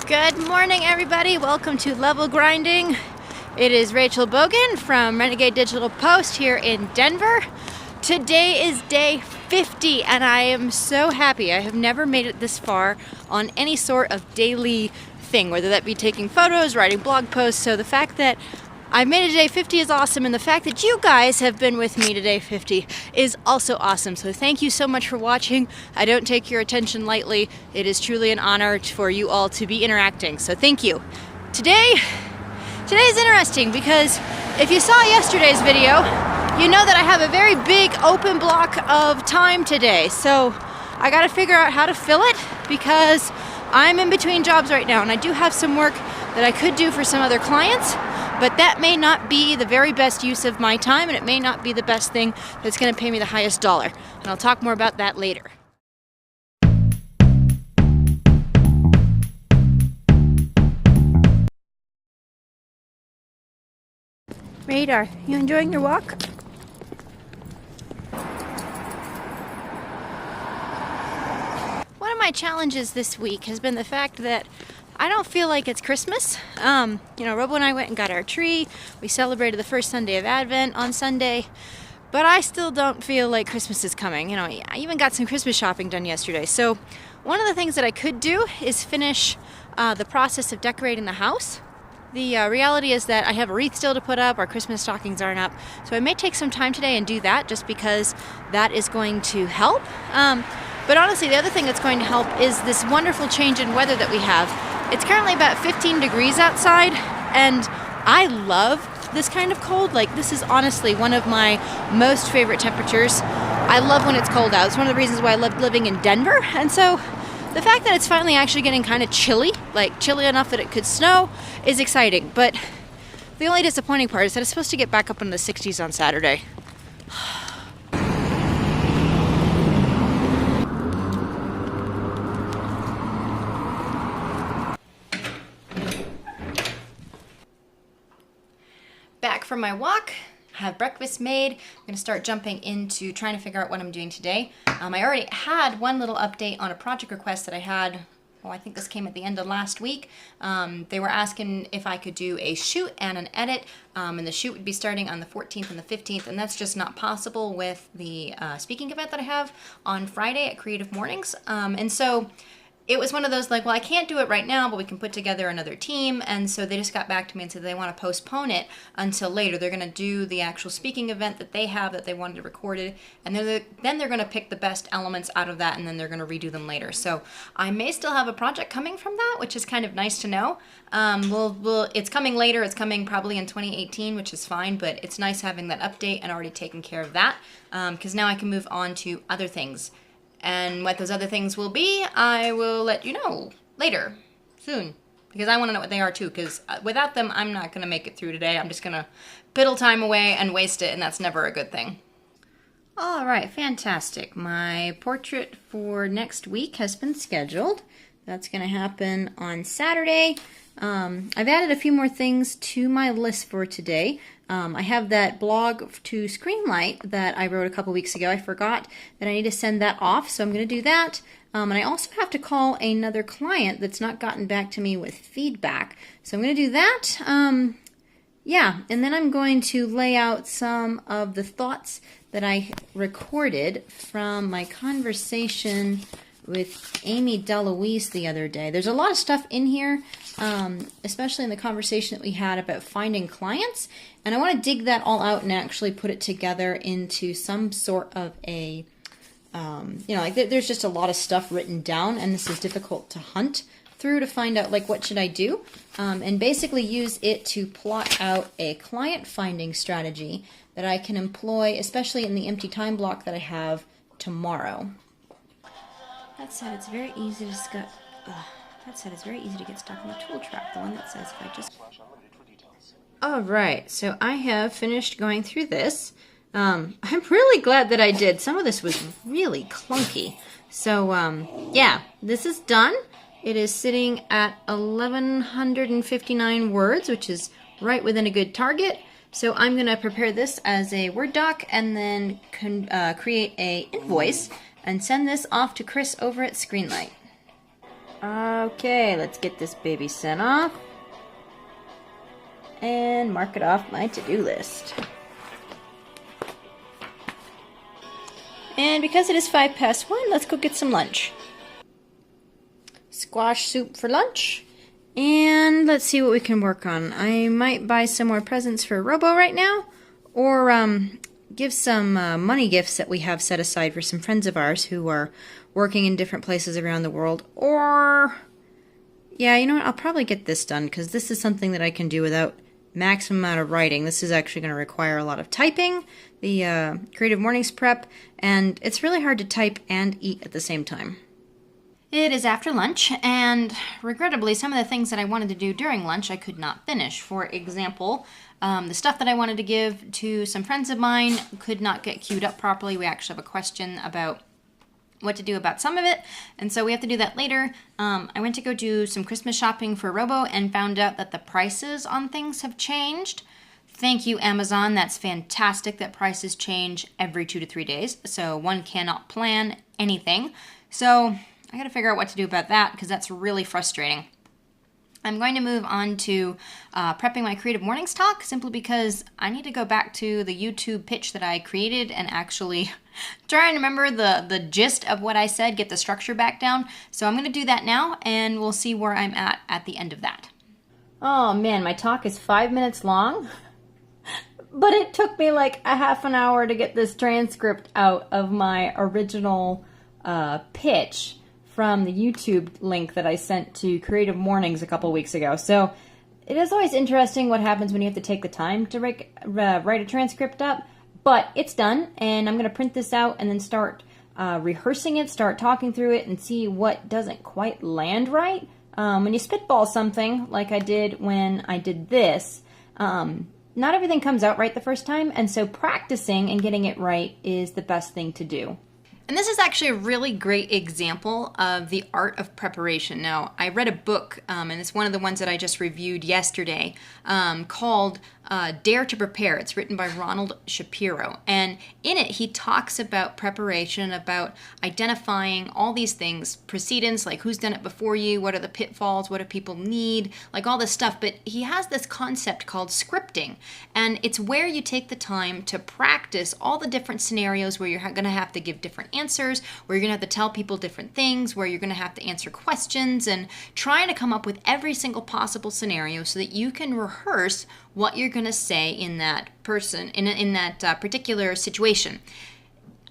Good morning, everybody. Welcome to Level Grinding. It is Rachel Bogan from Renegade Digital Post here in Denver. Today is day 50 and I am so happy. I have never made it this far on any sort of daily thing, whether that be taking photos, writing blog posts. So the fact that I made it to day 50 is awesome, and the fact that you guys have been with me to day 50 is also awesome. So thank you so much for watching. I don't take your attention lightly. It is truly an honor for you all to be interacting, so thank you. Today's interesting because if you saw yesterday's video, you know that I have a very big open block of time today. So I gotta figure out how to fill it because I'm in between jobs right now, and I do have some work that I could do for some other clients, but that may not be the very best use of my time, and it may not be the best thing that's going to pay me the highest dollar. And I'll talk more about that later. Radar, you enjoying your walk? One of my challenges this week has been the fact that I don't feel like it's Christmas. Robo and I went and got our tree. We celebrated the first Sunday of Advent on Sunday, but I still don't feel like Christmas is coming. I even got some Christmas shopping done yesterday. So one of the things that I could do is finish the process of decorating the house. The reality is that I have a wreath still to put up. Our Christmas stockings aren't up. So I may take some time today and do that just because that is going to help. But honestly, the other thing that's going to help is this wonderful change in weather that we have. It's currently about 15 degrees outside, and I love this kind of cold. Like, this is honestly one of my most favorite temperatures. I love when it's cold out. It's one of the reasons why I love living in Denver. And so the fact that it's finally actually getting kind of chilly, like chilly enough that it could snow, is exciting. But the only disappointing part is that it's supposed to get back up into the 60s on Saturday. Back from my walk, have breakfast made. I'm going to start jumping into trying to figure out what I'm doing today. I already had one little update on a project request that I had. I think this came at the end of last week. They were asking if I could do a shoot and an edit, and the shoot would be starting on the 14th and the 15th, and that's just not possible with the speaking event that I have on Friday at Creative Mornings. And so it was one of those like, well, I can't do it right now, but we can put together another team. And so they just got back to me and said they want to postpone it until later. They're going to do the actual speaking event that they have that they wanted to record it. And then they're going to pick the best elements out of that, and then they're going to redo them later. So I may still have a project coming from that, which is kind of nice to know. It's coming later. It's coming probably in 2018, which is fine. But it's nice having that update and already taking care of that, because now I can move on to other things. And what those other things will be, I will let you know later, soon, because I want to know what they are too, because without them, I'm not going to make it through today. I'm just going to piddle time away and waste it, and that's never a good thing. All right, fantastic. My portrait for next week has been scheduled. That's going to happen on Saturday. I've added a few more things to my list for today. I have that blog to Screenlight that I wrote a couple weeks ago. I forgot that I need to send that off, so I'm going to do that. And I also have to call another client that's not gotten back to me with feedback. So I'm going to do that. And then I'm going to lay out some of the thoughts that I recorded from my conversation with Amy DeLuise the other day. There's a lot of stuff in here, especially in the conversation that we had about finding clients, and I want to dig that all out and actually put it together into some sort of a, there's just a lot of stuff written down, and this is difficult to hunt through to find out, like, what should I do, and basically use it to plot out a client finding strategy that I can employ, especially in the empty time block that I have tomorrow. That said, it's very easy to get stuck on the tool trap. The one that says if I just. All right, so I have finished going through this. I'm really glad that I did. Some of this was really clunky. So this is done. It is sitting at 1,159 words, which is right within a good target. So I'm going to prepare this as a Word doc and then create a invoice and send this off to Chris over at Screenlight. Okay, let's get this baby sent off and mark it off my to-do list. And because it is 1:05, let's go get some lunch. Squash soup for lunch. And let's see what we can work on. I might buy some more presents for Robo right now, or give some money gifts that we have set aside for some friends of ours who are working in different places around the world. Or, yeah, you know what? I'll probably get this done because this is something that I can do without maximum amount of writing. This is actually going to require a lot of typing, the Creative Mornings prep, and it's really hard to type and eat at the same time. It is after lunch, and regrettably, some of the things that I wanted to do during lunch I could not finish. For example, the stuff that I wanted to give to some friends of mine could not get queued up properly. We actually have a question about what to do about some of it, and so we have to do that later. I went to go do some Christmas shopping for Robo and found out that the prices on things have changed. Thank you, Amazon. That's fantastic that prices change every 2 to 3 days, so one cannot plan anything. So I gotta figure out what to do about that because that's really frustrating. I'm going to move on to prepping my Creative Mornings talk simply because I need to go back to the YouTube pitch that I created and actually try and remember the gist of what I said, get the structure back down. So I'm going to do that now and we'll see where I'm at the end of that. Oh man, my talk is 5 minutes long, but it took me like a half an hour to get this transcript out of my original pitch from the YouTube link that I sent to Creative Mornings a couple weeks ago. So it is always interesting what happens when you have to take the time to write a transcript up, but it's done, and I'm going to print this out and then start rehearsing it, start talking through it, and see what doesn't quite land right. When you spitball something, like I did when I did this, not everything comes out right the first time, and so practicing and getting it right is the best thing to do. And this is actually a really great example of the art of preparation. Now, I read a book, and it's one of the ones that I just reviewed yesterday, called Dare to Prepare. It's written by Ronald Shapiro. And in it, he talks about preparation, about identifying all these things, precedence, like who's done it before you, what are the pitfalls, what do people need, like all this stuff. But he has this concept called scripting. And it's where you take the time to practice all the different scenarios where you're going to have to give different answers, where you're going to have to tell people different things, where you're going to have to answer questions, and trying to come up with every single possible scenario so that you can rehearse what you're going to say in that particular situation.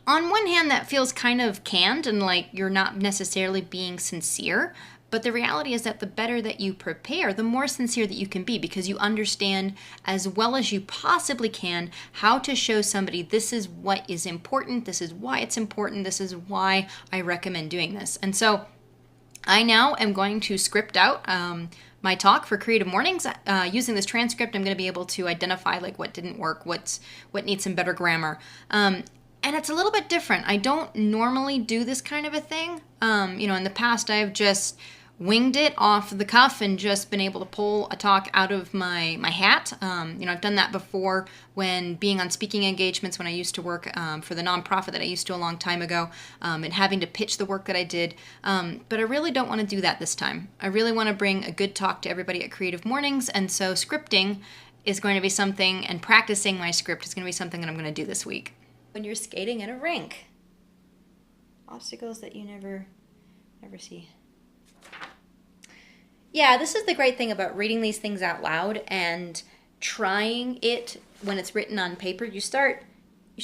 On one hand, that feels kind of canned and like you're not necessarily being sincere. But the reality is that the better that you prepare, the more sincere that you can be, because you understand as well as you possibly can how to show somebody this is what is important, this is why it's important, this is why I recommend doing this. And so I now am going to script out my talk for Creative Mornings. Using this transcript, I'm going to be able to identify like what didn't work, what needs some better grammar. And it's a little bit different. I don't normally do this kind of a thing. In the past, I've just winged it off the cuff and just been able to pull a talk out of my hat. I've done that before when being on speaking engagements when I used to work for the nonprofit that I used to a long time ago, and having to pitch the work that I did. But I really don't want to do that this time. I really want to bring a good talk to everybody at Creative Mornings, and so scripting is going to be something, and practicing my script is going to be something that I'm going to do this week. When you're skating in a rink, obstacles that you never see. Yeah, this is the great thing about reading these things out loud and trying it when it's written on paper. You start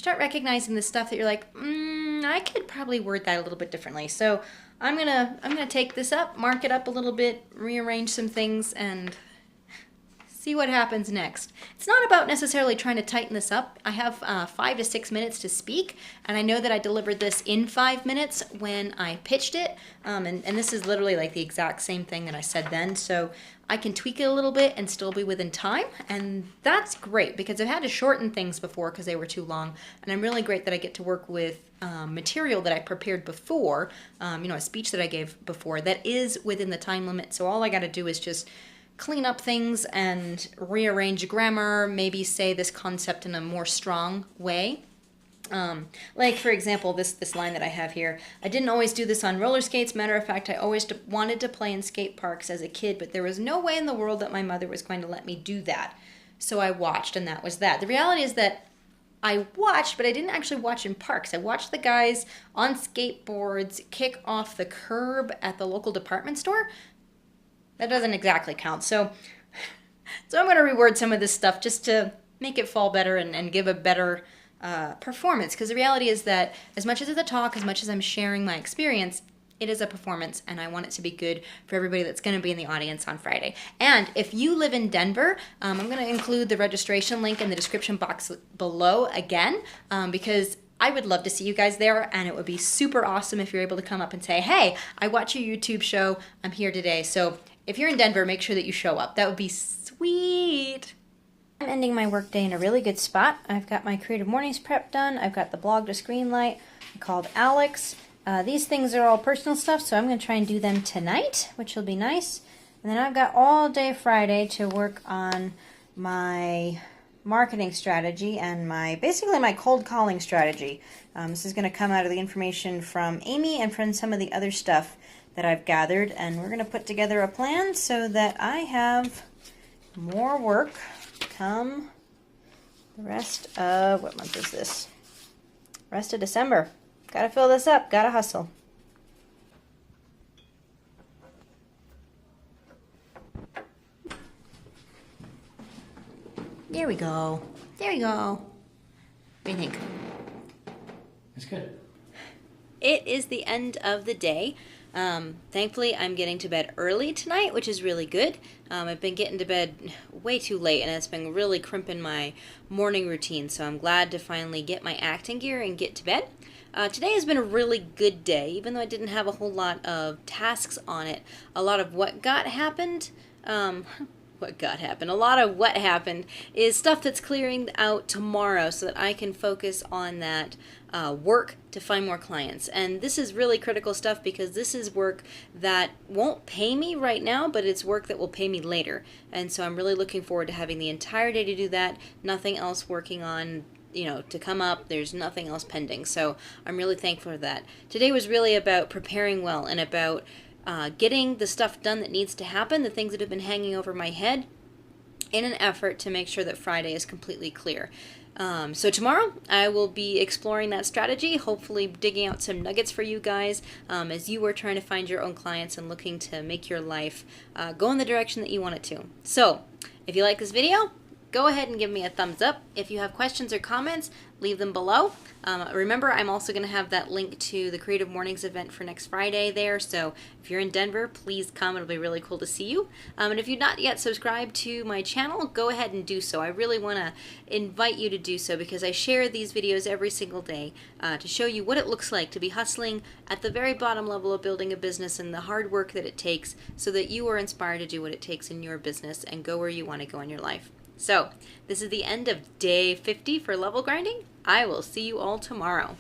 recognizing the stuff that you're like, I could probably word that a little bit differently. So I'm gonna take this up, mark it up a little bit, rearrange some things, and see what happens next. It's not about necessarily trying to tighten this up. I have 5 to 6 minutes to speak, and I know that I delivered this in 5 minutes when I pitched it, and this is literally like the exact same thing that I said then, so I can tweak it a little bit and still be within time, and that's great because I've had to shorten things before because they were too long, and I'm really great that I get to work with material that I prepared before, a speech that I gave before that is within the time limit, so all I gotta do is just clean up things and rearrange grammar, maybe say this concept in a more strong way. Like, for example, this line that I have here. I didn't always do this on roller skates. Matter of fact, I always wanted to play in skate parks as a kid, but there was no way in the world that my mother was going to let me do that. So I watched, and that was that. The reality is that I watched, but I didn't actually watch in parks. I watched the guys on skateboards kick off the curb at the local department store. That doesn't exactly count. So I'm going to reword some of this stuff just to make it fall better and give a better performance, because the reality is that as much as it's a talk, as much as I'm sharing my experience, it is a performance, and I want it to be good for everybody that's going to be in the audience on Friday. And if you live in Denver, I'm going to include the registration link in the description box below again, because I would love to see you guys there, and it would be super awesome if you're able to come up and say, hey, I watch your YouTube show, I'm here today. So if you're in Denver, make sure that you show up. That would be sweet. I'm ending my workday in a really good spot. I've got my Creative Mornings prep done. I've got the blog to Screenlight. I called Alex. These things are all personal stuff, so I'm going to try and do them tonight, which will be nice. And then I've got all day Friday to work on my marketing strategy and basically my cold calling strategy. This is going to come out of the information from Amy and from some of the other stuff that I've gathered, and we're going to put together a plan so that I have more work come the rest of, what month is this? Rest of December. Gotta fill this up, gotta hustle. There we go. There we go. What do you think? It's good. It is the end of the day. Thankfully, I'm getting to bed early tonight, which is really good. I've been getting to bed way too late, and it's been really crimping my morning routine, so I'm glad to finally get my acting gear and get to bed. Today has been a really good day, even though I didn't have a whole lot of tasks on it. A lot of what happened is stuff that's clearing out tomorrow so that I can focus on that work to find more clients. And this is really critical stuff because this is work that won't pay me right now, but it's work that will pay me later. And so I'm really looking forward to having the entire day to do that. Nothing else working on, to come up. There's nothing else pending. So I'm really thankful for that. Today was really about preparing well and about getting the stuff done that needs to happen, the things that have been hanging over my head, in an effort to make sure that Friday is completely clear. So tomorrow I will be exploring that strategy, hopefully digging out some nuggets for you guys as you are trying to find your own clients and looking to make your life go in the direction that you want it to. So if you like this video, go ahead and give me a thumbs up. If you have questions or comments, leave them below. Remember, I'm also going to have that link to the Creative Mornings event for next Friday there, so if you're in Denver, please come. It'll be really cool to see you. And if you've not yet subscribed to my channel, go ahead and do so. I really want to invite you to do so because I share these videos every single day to show you what it looks like to be hustling at the very bottom level of building a business and the hard work that it takes so that you are inspired to do what it takes in your business and go where you want to go in your life. So, this is the end of day 50 for level grinding. I will see you all tomorrow.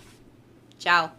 Ciao.